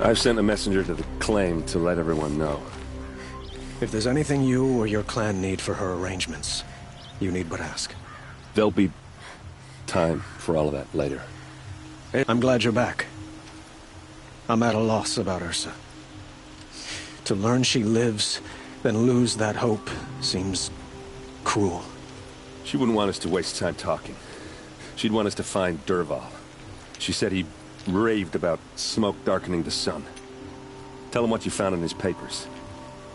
I've sent a messenger to the claim to let everyone know. If there's anything you or your clan need for her arrangements, you need but ask. There'll be time for all of that later. I'm glad you're back. I'm at a loss about Ursa. To learn she lives, then lose that hope, seems cruel. She wouldn't want us to waste time talking. She'd want us to find Dervahl. She said he raved about smoke darkening the sun. Tell him what you found in his papers.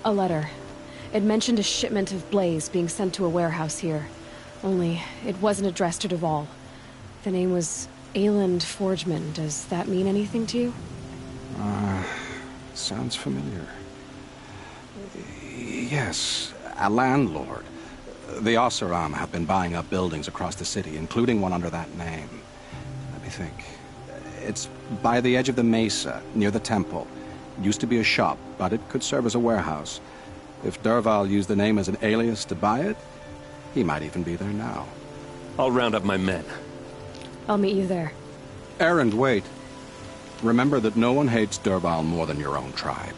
A letter. It mentioned a shipment of blaze being sent to a warehouse here. Only, it wasn't addressed to Dervahl. The name was Ayland Forgeman. Does that mean anything to you? Sounds familiar. Yes, a landlord. The Oseram have been buying up buildings across the city, including one under that name. Let me think. It's by the edge of the mesa, near the temple. It used to be a shop, but it could serve as a warehouse. If Dervahl used the name as an alias to buy it, he might even be there now. I'll round up my men. I'll meet you there. Erend, wait. Remember that no one hates Dervahl more than your own tribe.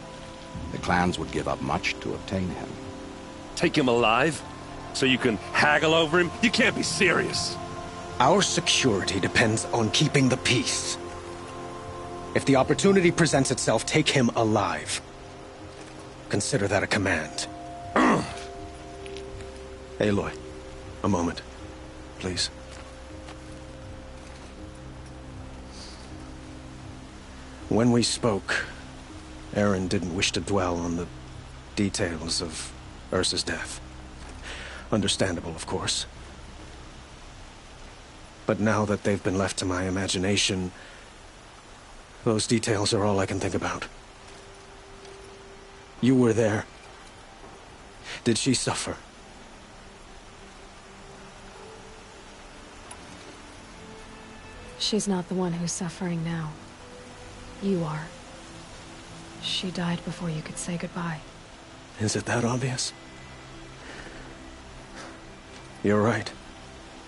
The clans would give up much to obtain him. Take him alive? So you can haggle over him? You can't be serious. Our security depends on keeping the peace. If the opportunity presents itself, take him alive. Consider that a command. Aloy, a moment, please. When we spoke, Erend didn't wish to dwell on the details of Ursa's death. Understandable, of course. But now that they've been left to my imagination, those details are all I can think about. You were there. Did she suffer? She's not the one who's suffering now. You are. She died before you could say goodbye. Is it that obvious? You're right.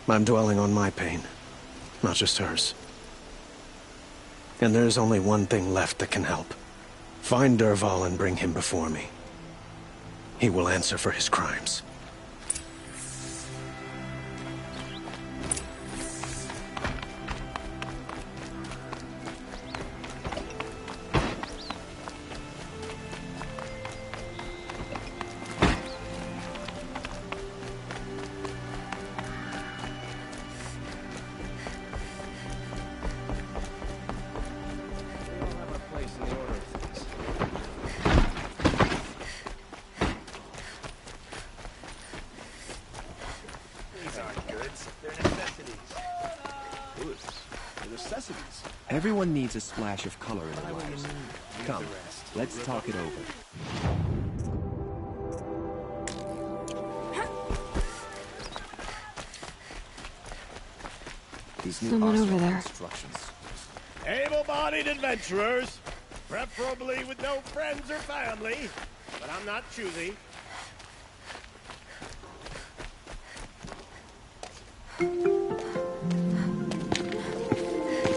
I'm dwelling on my pain, not just hers. And there's only one thing left that can help. Find Dervahl and bring him before me. He will answer for his crimes. Everyone needs a splash of color in their lives. Come, let's talk it over. Someone over there. Able-bodied adventurers, preferably with no friends or family, but I'm not choosy.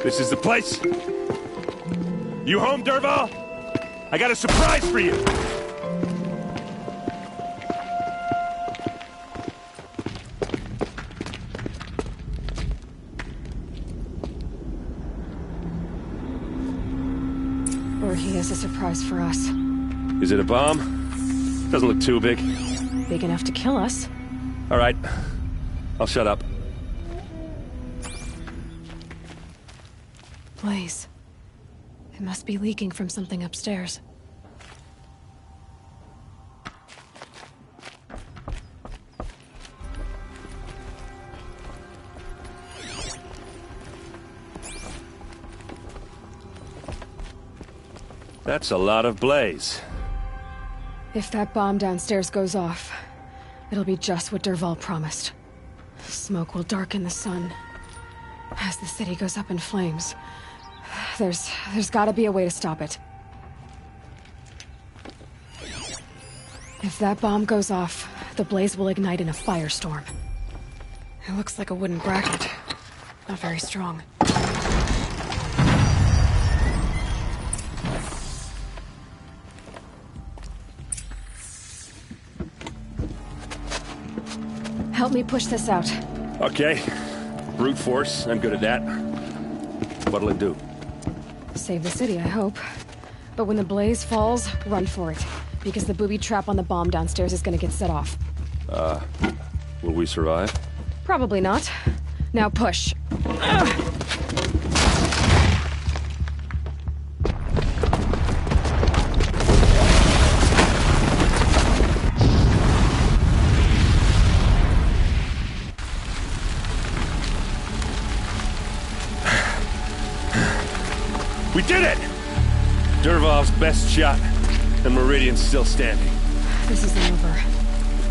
This is the place. You home, Dervahl? I got a surprise for you. Or he has a surprise for us. Is it a bomb? Doesn't look too big. Big enough to kill us. All right. I'll shut up. Blaze. It must be leaking from something upstairs. That's a lot of blaze. If that bomb downstairs goes off, it'll be just what Dervahl promised. Smoke will darken the sun. As the city goes up in flames, there's gotta be a way to stop it. If that bomb goes off, the blaze will ignite in a firestorm. It looks like a wooden bracket. Not very strong. Help me push this out. Okay. Brute force, I'm good at that. What'll it do? Save the city, I hope. But when the blaze falls, run for it. Because the booby trap on the bomb downstairs is gonna get set off. Will we survive? Probably not. Now push. We did it! Dervahl's best shot, and Meridian's still standing. This isn't over.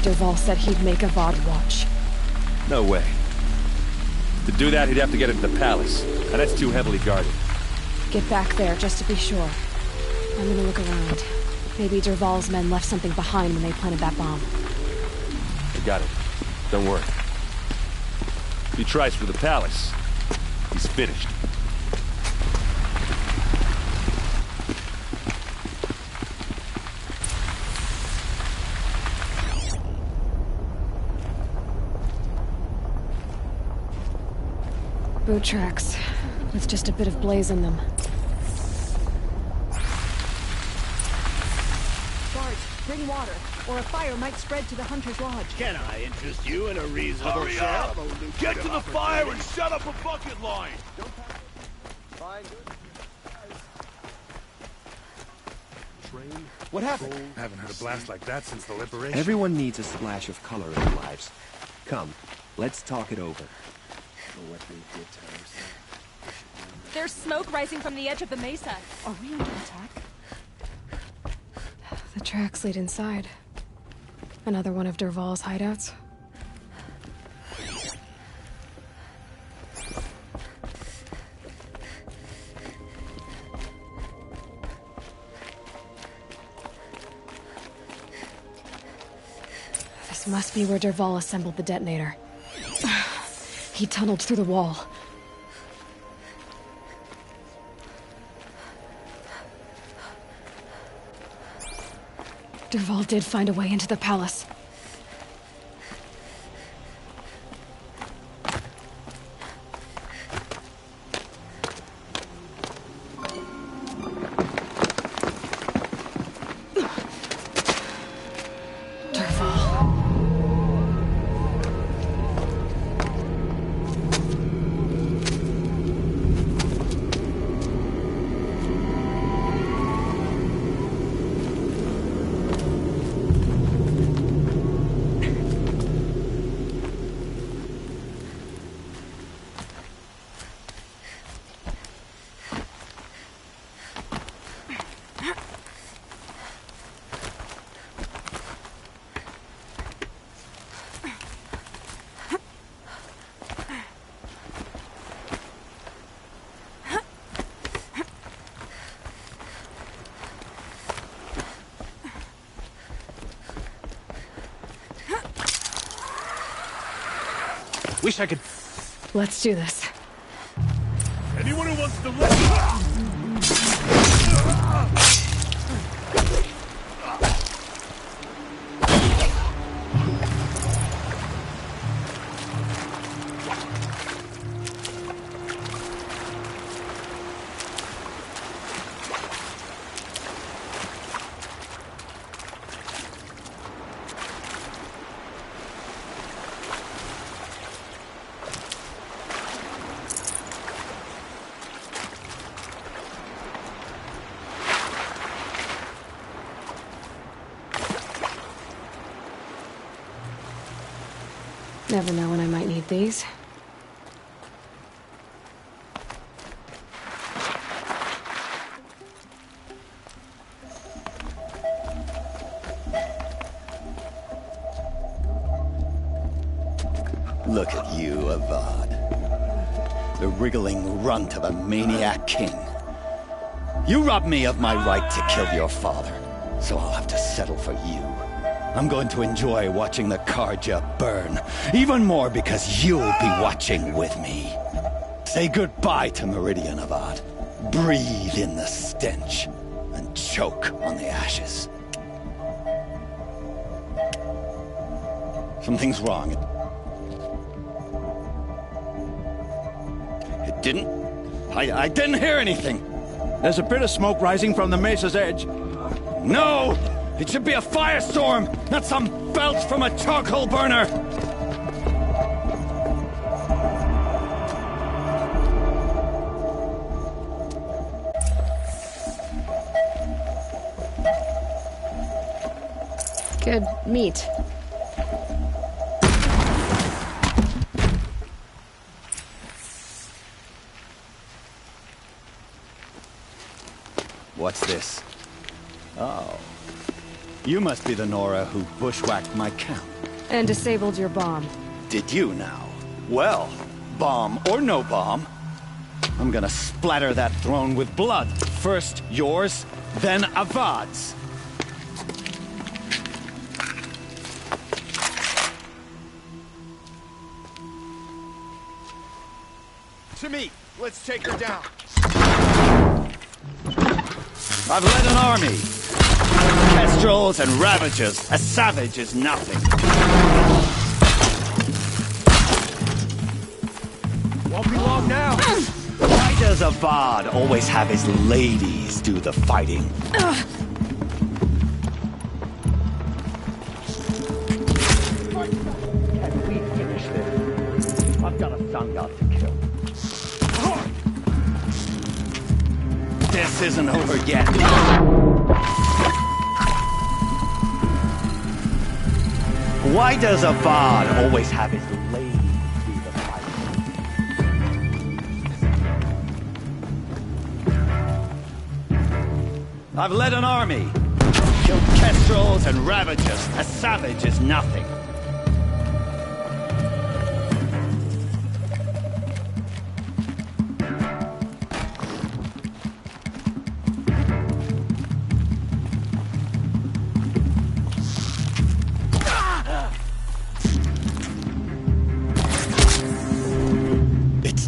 Dervahl said he'd make Avad watch. No way. To do that, he'd have to get into the palace, and that's too heavily guarded. Get back there, just to be sure. I'm gonna look around. Maybe Dervahl's men left something behind when they planted that bomb. I got it. Don't worry. If he tries for the palace, he's finished. Boot tracks, with just a bit of blaze in them. Guards, bring water, or a fire might spread to the Hunter's Lodge. Can I interest you in a reasonable Hurry share up! of a lucrative Get to the fire and opportunity? shut up a bucket line! What happened? Haven't had a blast like that since the liberation. Everyone needs a splash of color in their lives. Come, let's talk it over. There's smoke rising from the edge of the mesa. Are we under attack? The tracks lead inside. Another one of Dervahl's hideouts. This must be where Dervahl assembled the detonator. He tunneled through the wall. Dervahl did find a way into the palace. Wish I could... Let's do this. Anyone who wants to let... Never know when I might need these. Look at you, Avad. The wriggling runt of a maniac king. You robbed me of my right to kill your father, so I'll have to settle for you. I'm going to enjoy watching the Karja burn, even more because you'll be watching with me. Say goodbye to Meridian, Avad. Breathe in the stench, and choke on the ashes. Something's wrong. didn't? I didn't hear anything. There's a bit of smoke rising from the mesa's edge. No! It should be a firestorm, not some belch from a charcoal burner! Good meat. What's this? Oh. You must be the Nora who bushwhacked my camp. And disabled your bomb. Did you now? Well, bomb or no bomb, I'm gonna splatter that throne with blood. First yours, then Avad's. To me. Let's take her down. I've led an army. Kestrels and Ravagers. A savage is nothing. Won't be long now. Why does Avad always have his ladies do the fighting? Can we finish this? I've got a sun god to kill. This isn't over yet. Why does Avad always have his ladies do the fighting? I've led an army. Killed Kestrels and Ravagers. A savage is nothing.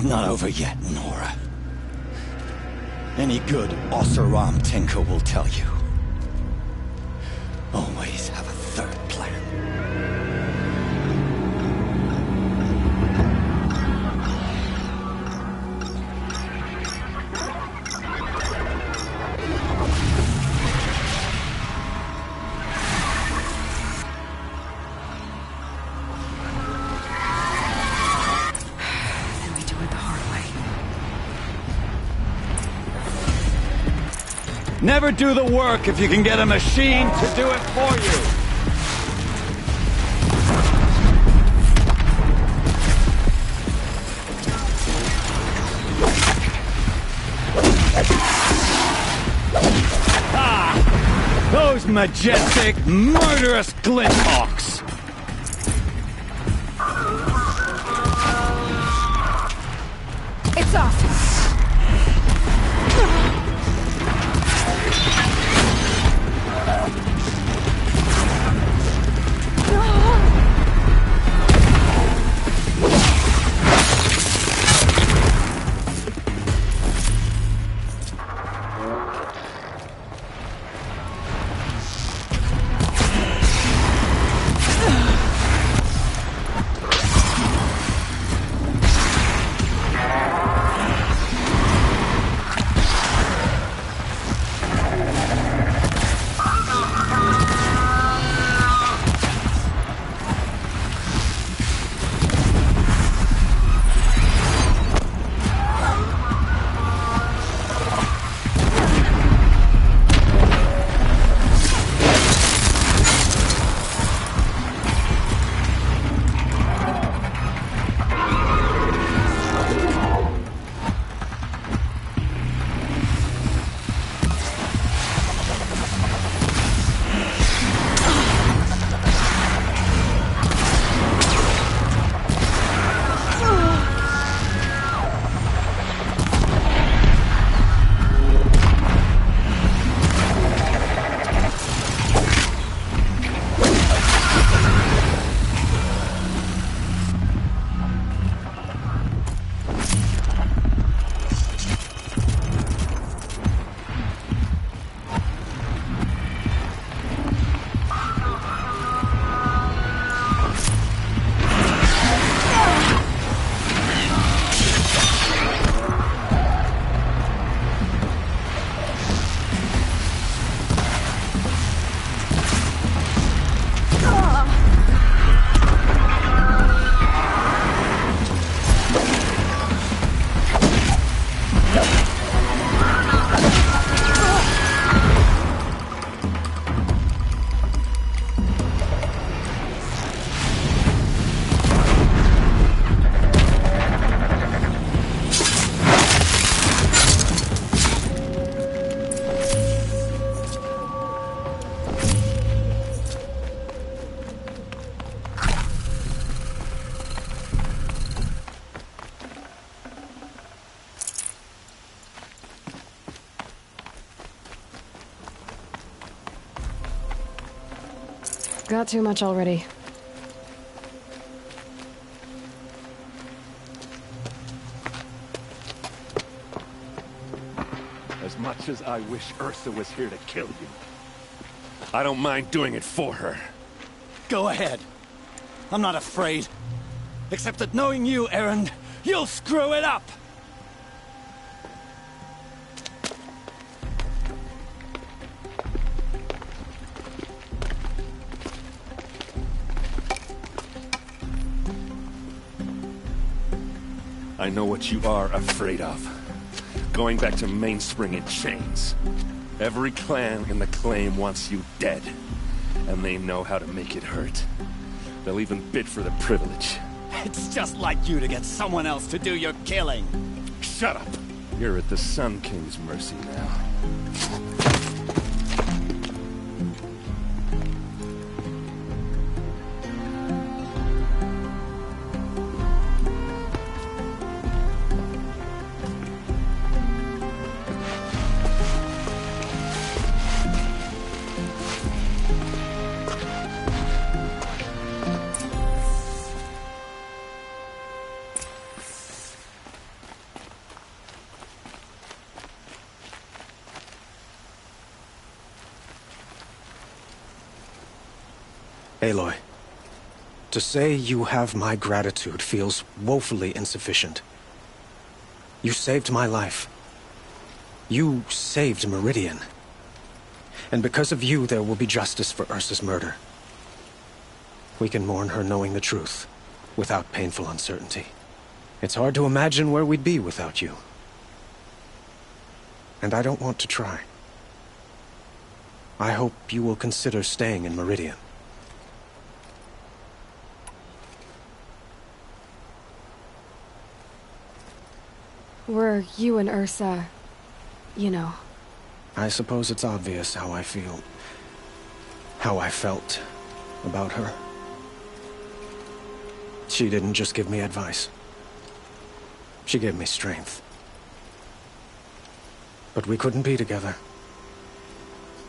Not over yet, Nora. Any good Oseram tinker will tell you. Always have a third plan. Never do the work if you can get a machine to do it for you. Ah! Those majestic, murderous glinthawks! It's off! got too much already. As much as I wish Ursa was here to kill you, I don't mind doing it for her. Go ahead. I'm not afraid. Except that knowing you, Erend, you'll screw it up! I know what you are afraid of. Going back to Mainspring in chains. Every clan in the claim wants you dead. And they know how to make it hurt. They'll even bid for the privilege. It's just like you to get someone else to do your killing. Shut up! You're at the Sun King's mercy now. Aloy, to say you have my gratitude feels woefully insufficient. You saved my life. You saved Meridian. And because of you, there will be justice for Ursa's murder. We can mourn her knowing the truth, without painful uncertainty. It's hard to imagine where we'd be without you. And I don't want to try. I hope you will consider staying in Meridian. Were you and Ursa, you know. I suppose it's obvious how I feel. How I felt about her. She didn't just give me advice. She gave me strength. But we couldn't be together.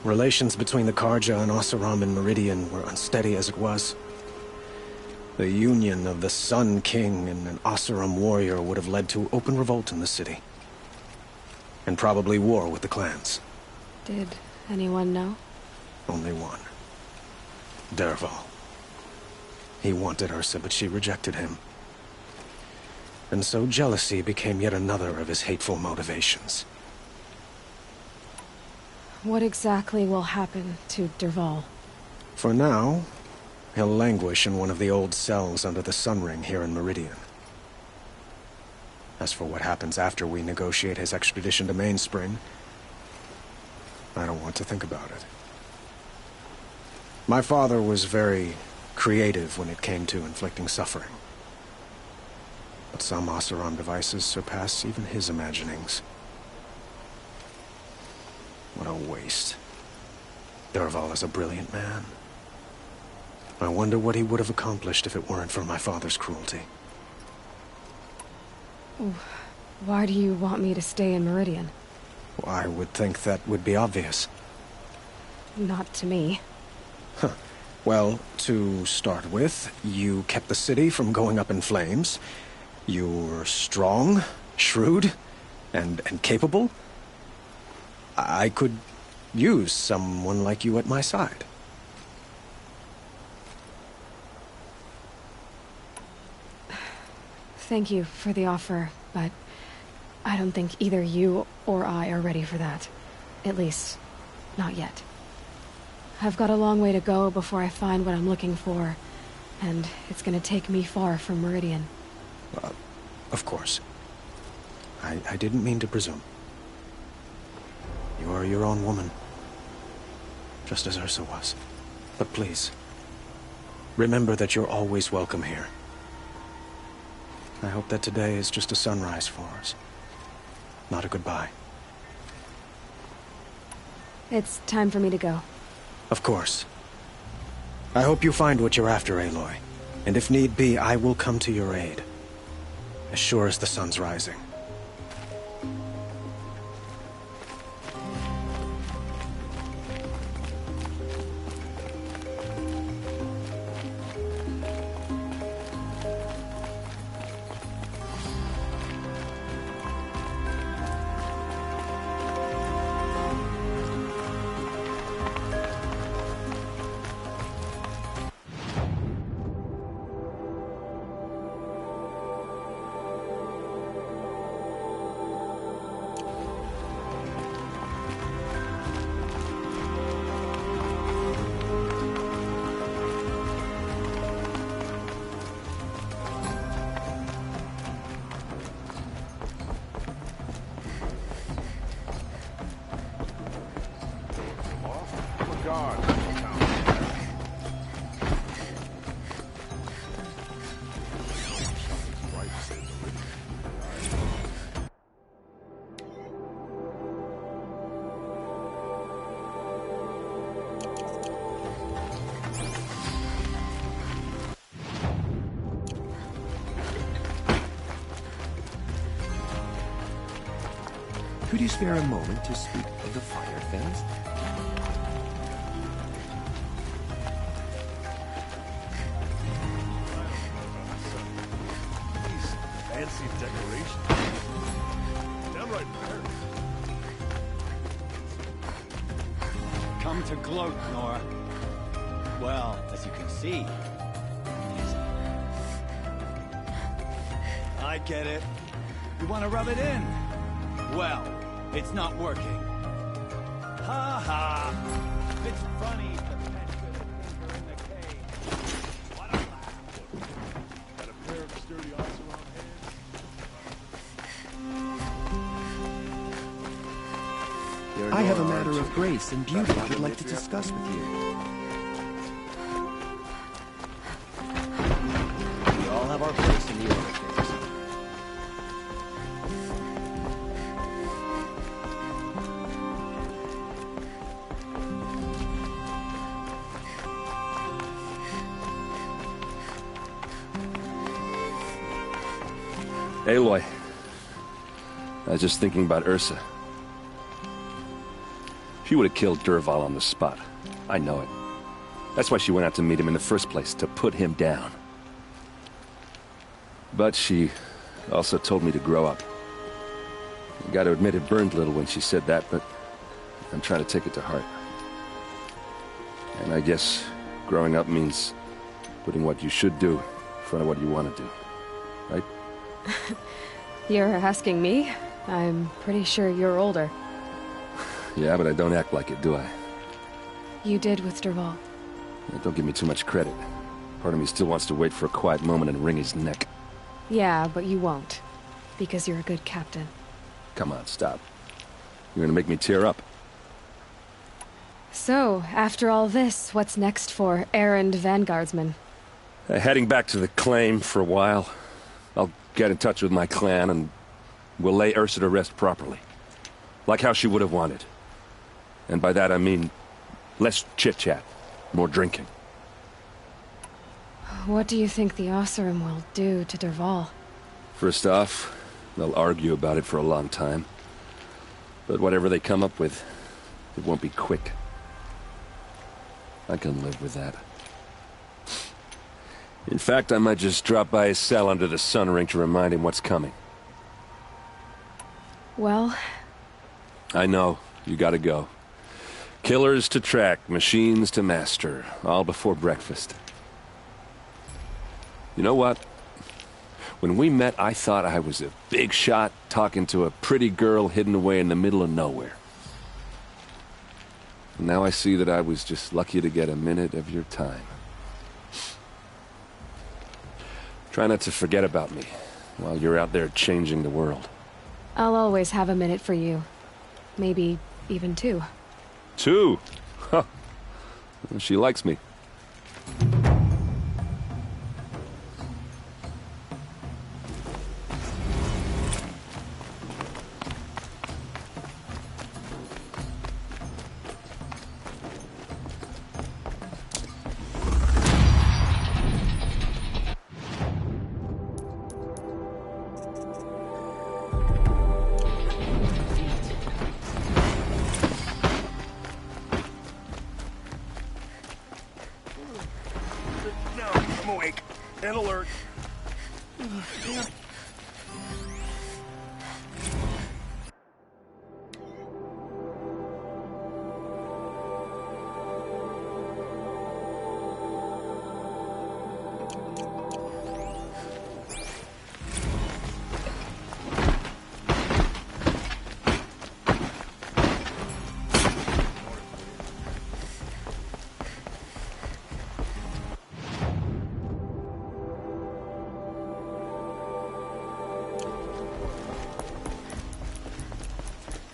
Relations between the Karja and Oseram and Meridian were unsteady as it was. The union of the Sun King and an Oseram warrior would have led to open revolt in the city. And probably war with the clans. Did anyone know? Only one. Dervahl. He wanted Ursa, but she rejected him. And so jealousy became yet another of his hateful motivations. What exactly will happen to Dervahl? For now, he'll languish in one of the old cells under the Sun Ring here in Meridian. As for what happens after we negotiate his extradition to Mainspring, I don't want to think about it. My father was very creative when it came to inflicting suffering. But some Oseram devices surpass even his imaginings. What a waste. Dervahl is a brilliant man. I wonder what he would have accomplished if it weren't for my father's cruelty. Why do you want me to stay in Meridian? I would think that would be obvious. Not to me. Well, to start with, you kept the city from going up in flames. You're strong, shrewd, and capable. I could use someone like you at my side. Thank you for the offer, but I don't think either you or I are ready for that. At least, not yet. I've got a long way to go before I find what I'm looking for, and it's gonna take me far from Meridian. Of course. I didn't mean to presume. You're your own woman. Just as Ursa was. But please, remember that you're always welcome here. I hope that today is just a sunrise for us. Not a goodbye. It's time for me to go. Of course. I hope you find what you're after, Aloy. And if need be, I will come to your aid. As sure as the sun's rising. Could you spare a moment to speak of the fire fence? These fancy decorations. Downright rare. Come to gloat, Nora. Well, as you can see, I get it. You want to rub it in? Well, it's not working. Ha ha! It's funny to fetch with a finger in the cave. What a laugh. Got a pair of sturdy Oseram hands. I have a matter of grace and beauty I would like to discuss with you. We all have our place in the order of things. Aloy, I was just thinking about Ursa. She would have killed Dervahl on the spot. I know it. That's why she went out to meet him in the first place, to put him down. But she also told me to grow up. I gotta admit it burned a little when she said that, but I'm trying to take it to heart. And I guess growing up means putting what you should do in front of what you want to do. Right? You're asking me? I'm pretty sure you're older. Yeah, but I don't act like it, do I? You did with Dervahl. Yeah, don't give me too much credit. Part of me still wants to wait for a quiet moment and wring his neck. Yeah, but you won't. Because you're a good captain. Come on, stop. You're gonna make me tear up. So, after all this, what's next for errand vanguardsman? Heading back to the claim for a while. I'll get in touch with my clan and we'll lay Ursa to rest properly. Like how she would have wanted. And by that I mean less chit-chat, more drinking. What do you think the Oseram will do to Dervahl? First off, they'll argue about it for a long time. But whatever they come up with, it won't be quick. I can live with that. In fact, I might just drop by his cell under the sun ring to remind him what's coming. Well... I know. You gotta go. Killers to track, machines to master. All before breakfast. You know what? When we met, I thought I was a big shot talking to a pretty girl hidden away in the middle of nowhere. And now I see that I was just lucky to get a minute of your time. Try not to forget about me while you're out there changing the world. I'll always have a minute for you. Maybe even 2. 2? Huh. She likes me. I'm awake and alert.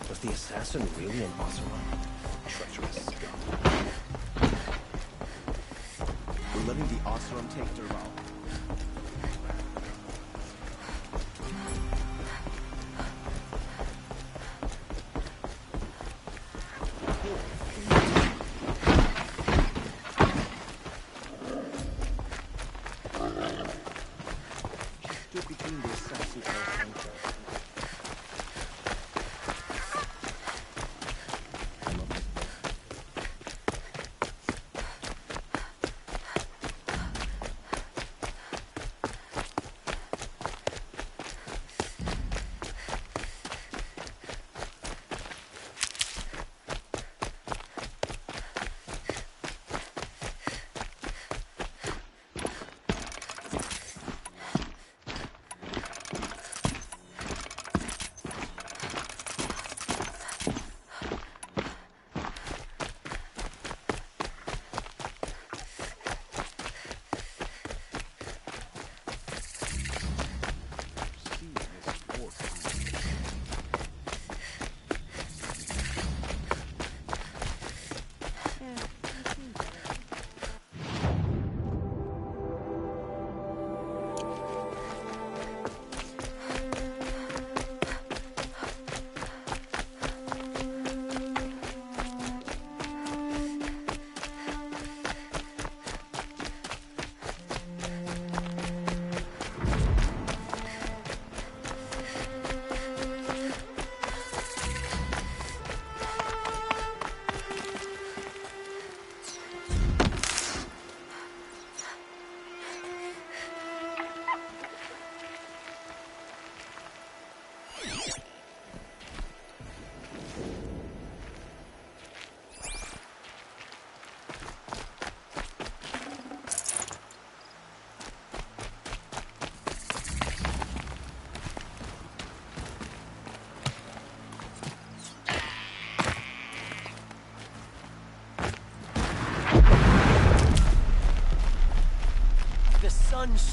Was the assassin really an Oseram? Treacherous scum. We're letting the Oseram take Dervahl. Stood between the assassin and the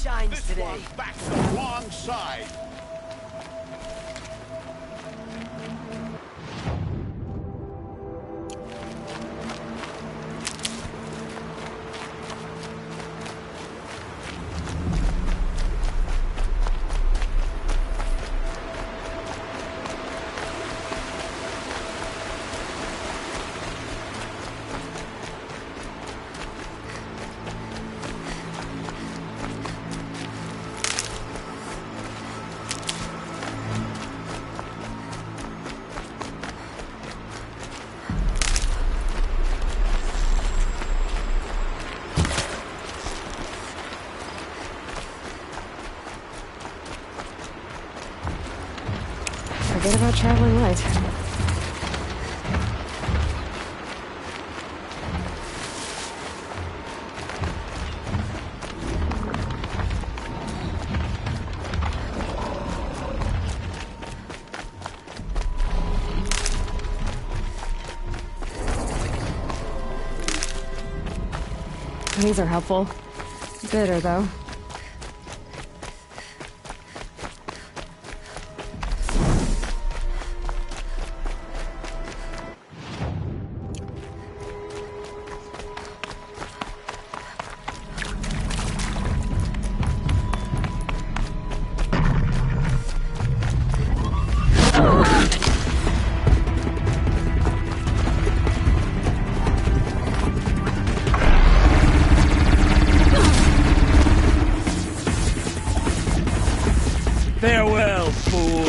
shines today. This one's back the wrong side. Forget about traveling light. These are helpful. Bitter, though. Farewell, fool!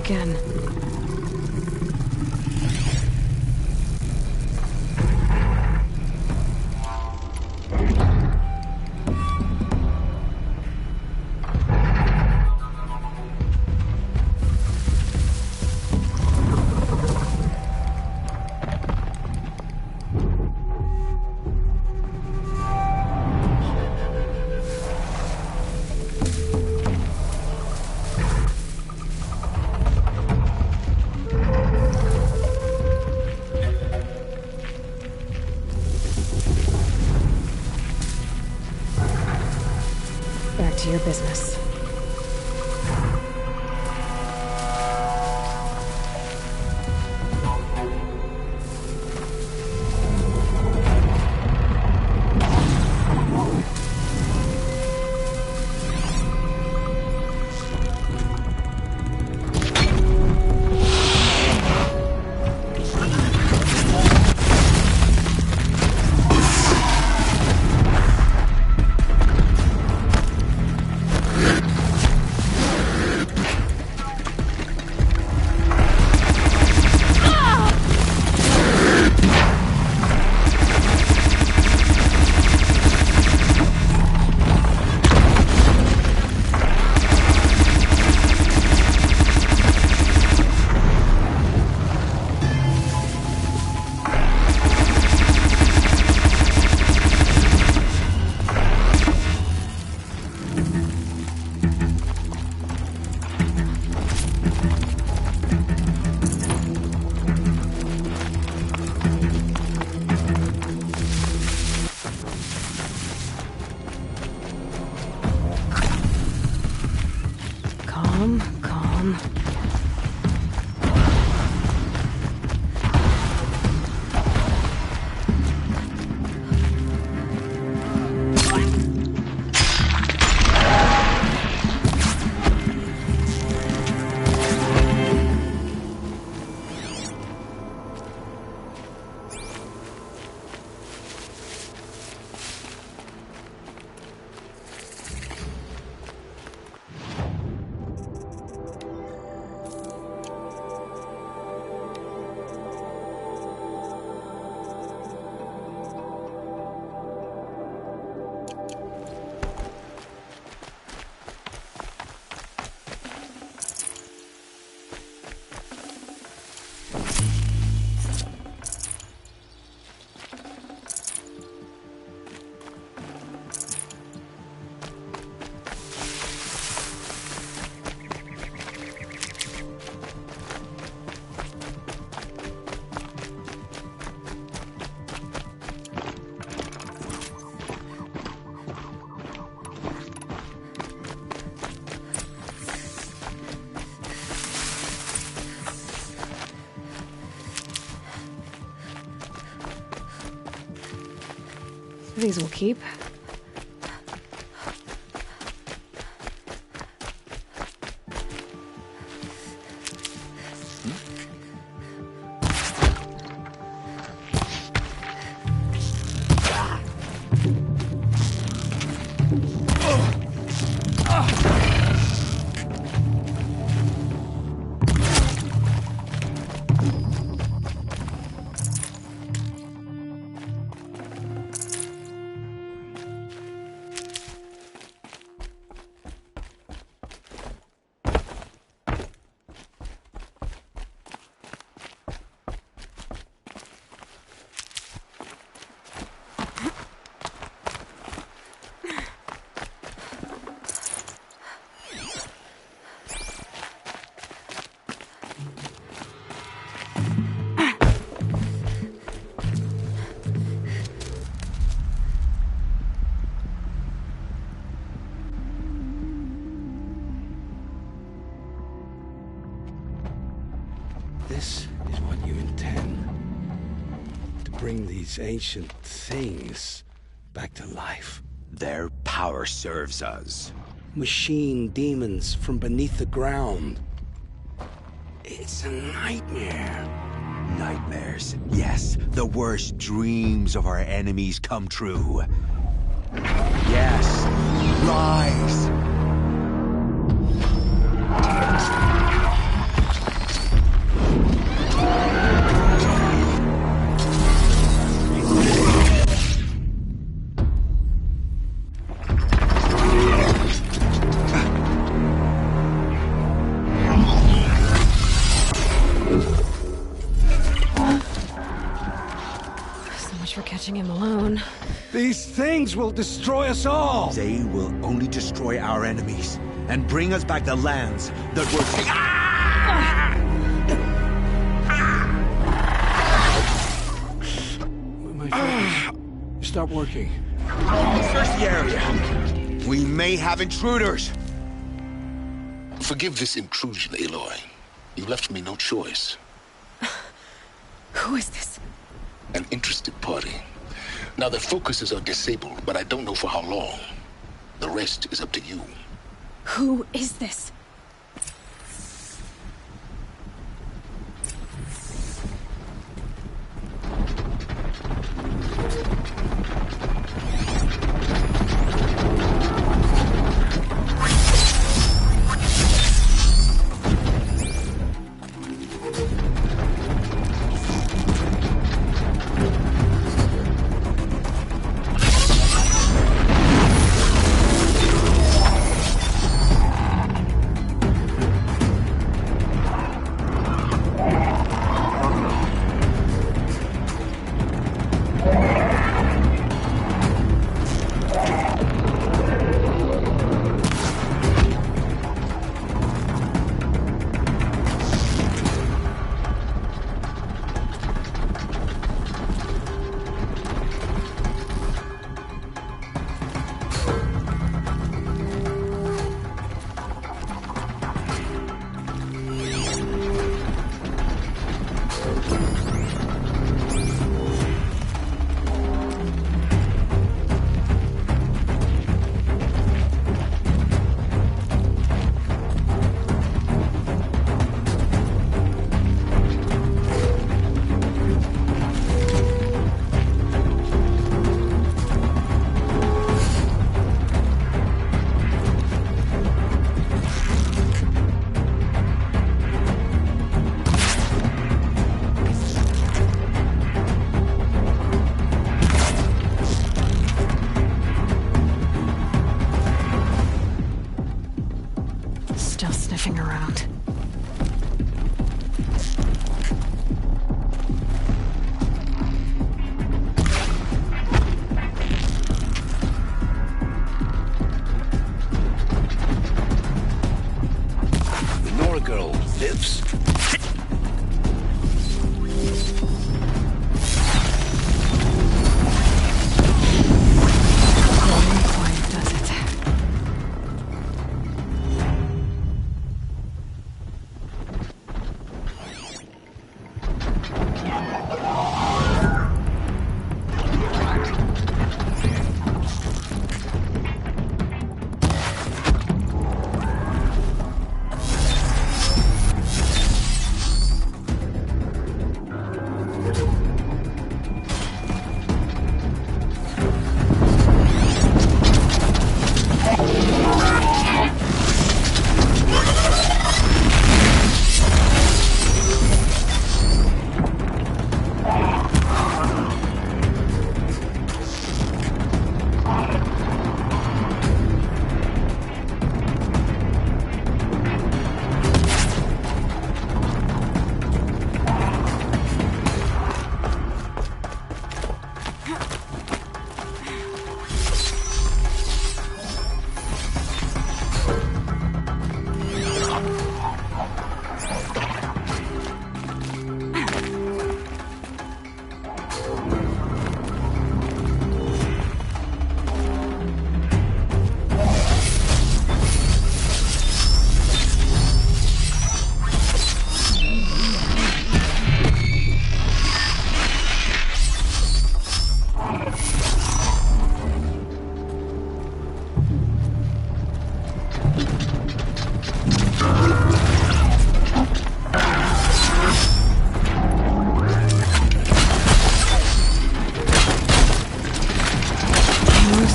Again. Back to your business. These will keep. This is what you intend. To bring these ancient things back to life. Their power serves us. Machine demons from beneath the ground. It's a nightmare. Nightmares. Yes, the worst dreams of our enemies come true. Yes, rise! For catching him alone. These things will destroy us all! They will only destroy our enemies and bring us back the lands that were... My focus. Stop working. Search the area. We may have intruders. Forgive this intrusion, Aloy. You left me no choice. Who is this? An interested party. Now their focuses are disabled, but I don't know for how long. The rest is up to you. Who is this?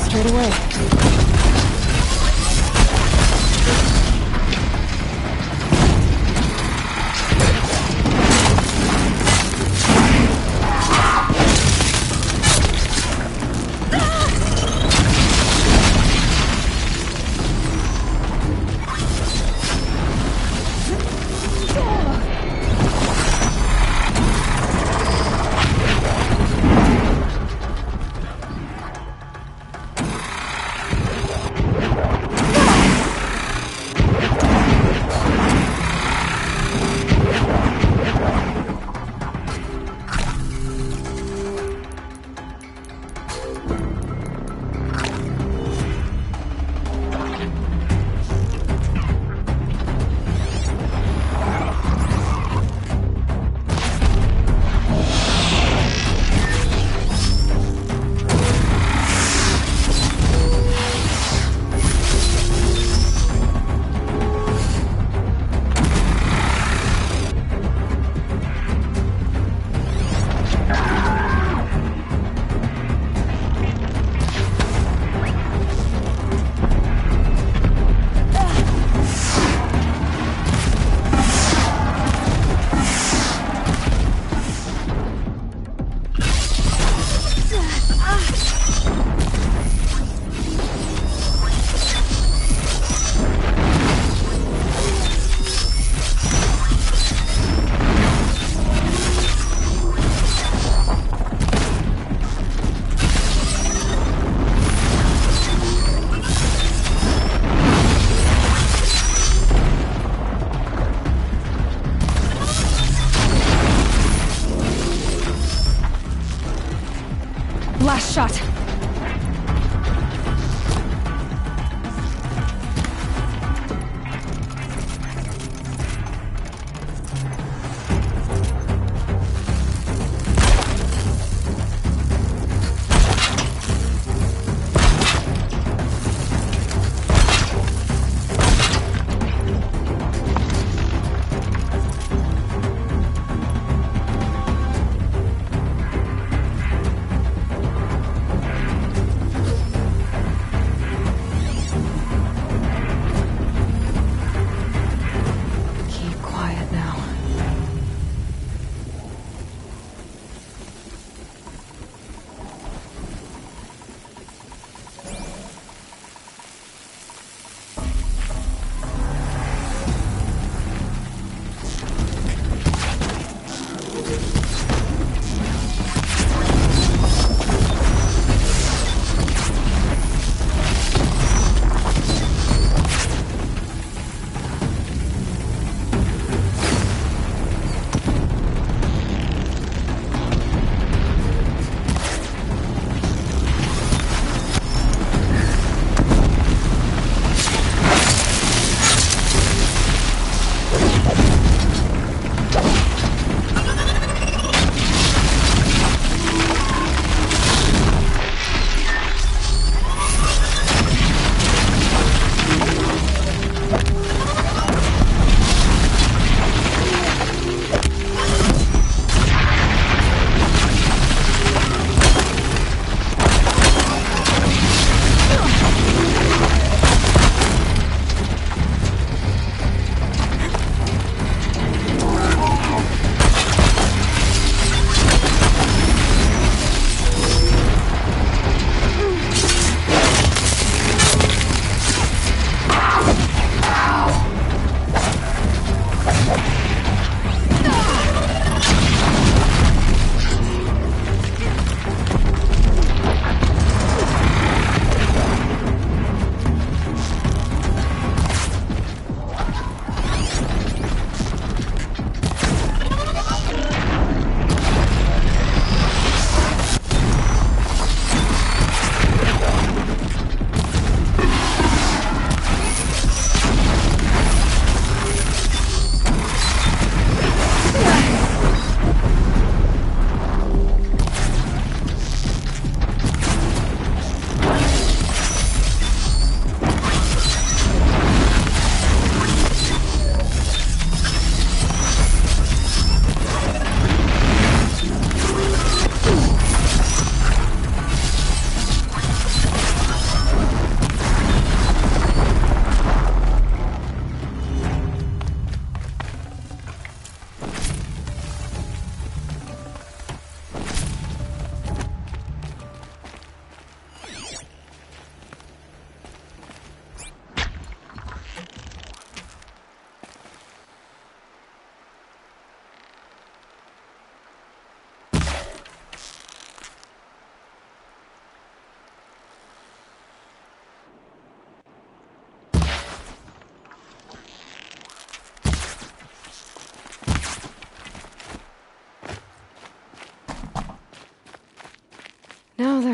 Straight away. Last shot.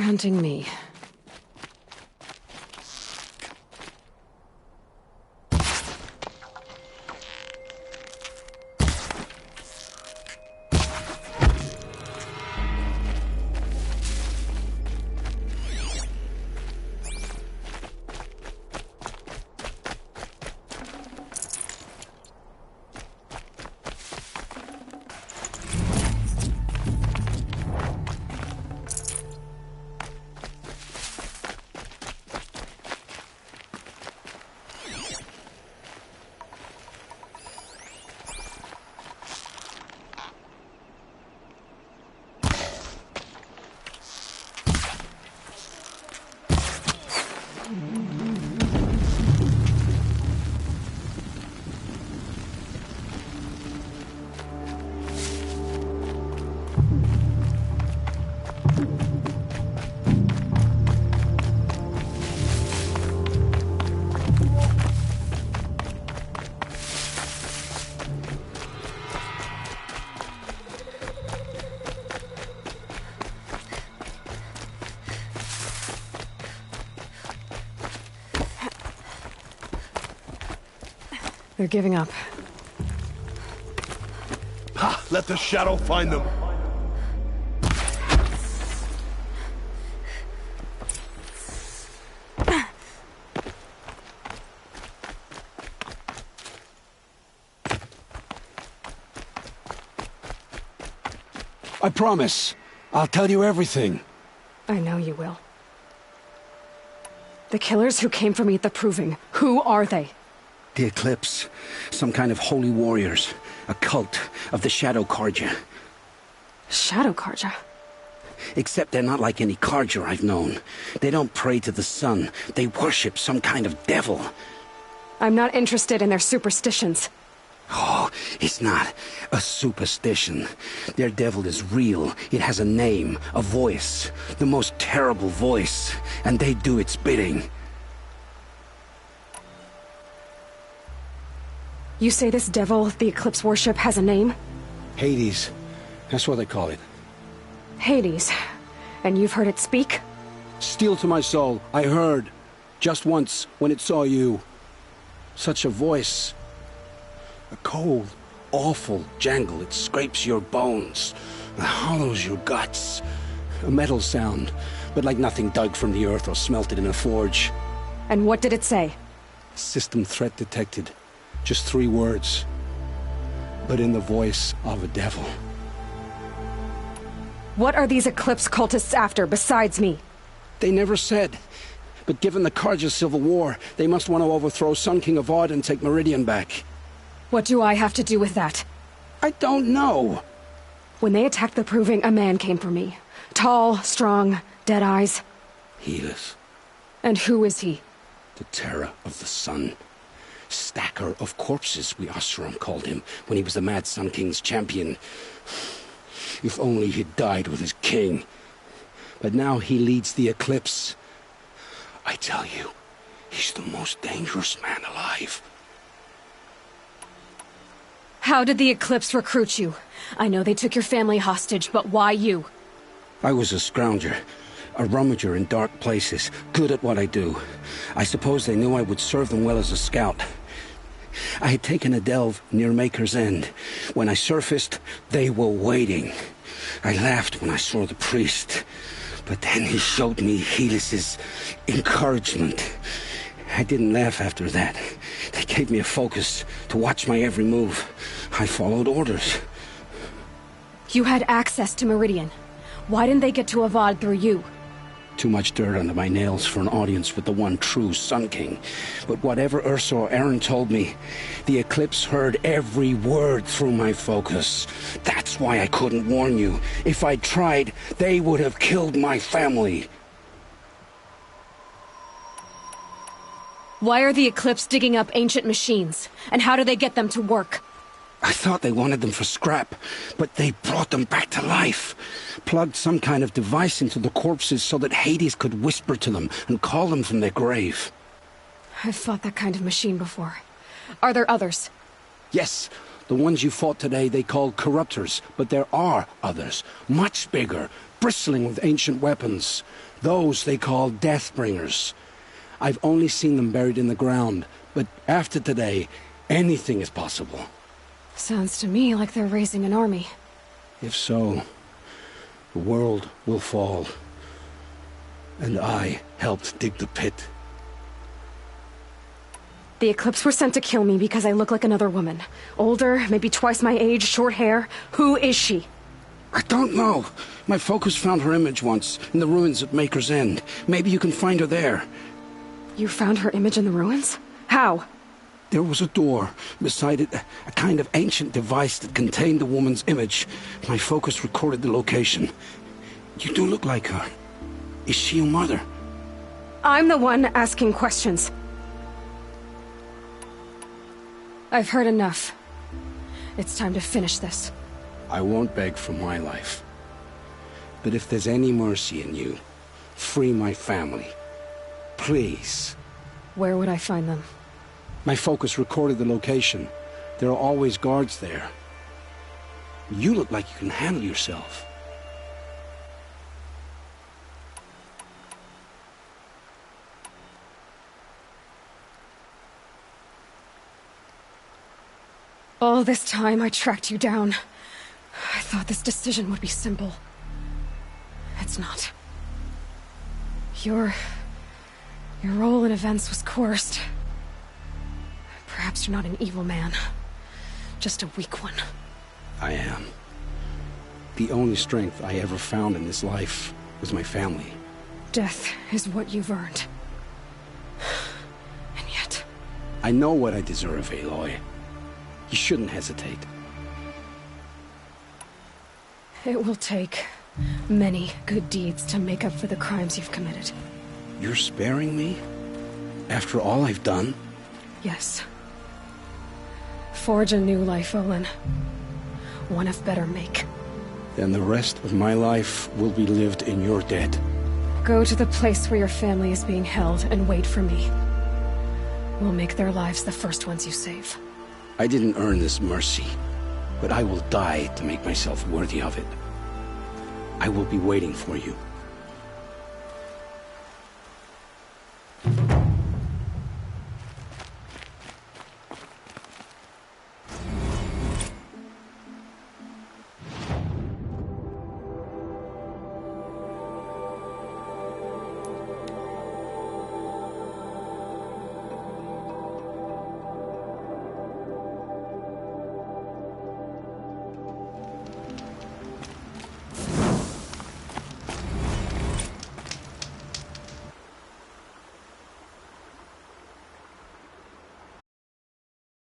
hunting me. They're giving up. Ha! Let the shadow find them. I promise. I'll tell you everything. I know you will. The killers who came for me at the Proving, who are they? The Eclipse. Some kind of holy warriors. A cult of the Shadow Carja. Shadow Carja? Except they're not like any Carja I've known. They don't pray to the sun. They worship some kind of devil. I'm not interested in their superstitions. Oh, it's not a superstition. Their devil is real. It has a name, a voice. The most terrible voice. And they do its bidding. You say this devil the Eclipse worship has a name? Hades. That's what they call it. Hades. And you've heard it speak? Steel to my soul, I heard. Just once, when it saw you. Such a voice. A cold, awful jangle. It scrapes your bones. It hollows your guts. A metal sound, but like nothing dug from the earth or smelted in a forge. And what did it say? System threat detected. Just 3 words. But in the voice of a devil. What are these Eclipse cultists after, besides me? They never said. But given the Carja civil war, they must want to overthrow Sun King Avad and take Meridian back. What do I have to do with that? I don't know. When they attacked the Proving, a man came for me. Tall, strong, dead eyes. Helis. And who is he? The terror of the sun. Stacker of corpses, we Oseram called him, when he was the Mad Sun King's champion. If only he'd died with his king. But now he leads the Eclipse. I tell you, he's the most dangerous man alive. How did the Eclipse recruit you? I know they took your family hostage, but why you? I was a scrounger. A rummager in dark places, good at what I do. I suppose they knew I would serve them well as a scout. I had taken a delve near Maker's End. When I surfaced, they were waiting. I laughed when I saw the priest. But then he showed me Helis's encouragement. I didn't laugh after that. They gave me a focus to watch my every move. I followed orders. You had access to Meridian. Why didn't they get to Avad through you? Too much dirt under my nails for an audience with the one true Sun King. But whatever Ursa or Aaron told me, the Eclipse heard every word through my focus. That's why I couldn't warn you. If I'd tried, they would have killed my family. Why are the Eclipse digging up ancient machines? And how do they get them to work? I thought they wanted them for scrap, but they brought them back to life. Plugged some kind of device into the corpses so that Hades could whisper to them and call them from their grave. I've fought that kind of machine before. Are there others? Yes, the ones you fought today they called corruptors, but there are others. Much bigger, bristling with ancient weapons. Those they call Deathbringers. I've only seen them buried in the ground, but after today, anything is possible. Sounds to me like they're raising an army. If so, the world will fall. And I helped dig the pit. The Eclipse were sent to kill me because I look like another woman. Older, maybe twice my age, short hair. Who is she? I don't know. My focus found her image once, in the ruins at Maker's End. Maybe you can find her there. You found her image in the ruins? How? There was a door. Beside it, a kind of ancient device that contained the woman's image. My focus recorded the location. You do look like her. Is she your mother? I'm the one asking questions. I've heard enough. It's time to finish this. I won't beg for my life. But if there's any mercy in you, free my family. Please. Where would I find them? My focus recorded the location. There are always guards there. You look like you can handle yourself. All this time I tracked you down. I thought this decision would be simple. It's not. Your role in events was coerced. Perhaps you're not an evil man. Just a weak one. I am. The only strength I ever found in this life was my family. Death is what you've earned. And yet... I know what I deserve, Aloy. You shouldn't hesitate. It will take many good deeds to make up for the crimes you've committed. You're sparing me? After all I've done? Yes. Forge a new life, Olin. One of better make. Then the rest of my life will be lived in your debt. Go to the place where your family is being held and wait for me. We'll make their lives the first ones you save. I didn't earn this mercy, but I will die to make myself worthy of it. I will be waiting for you.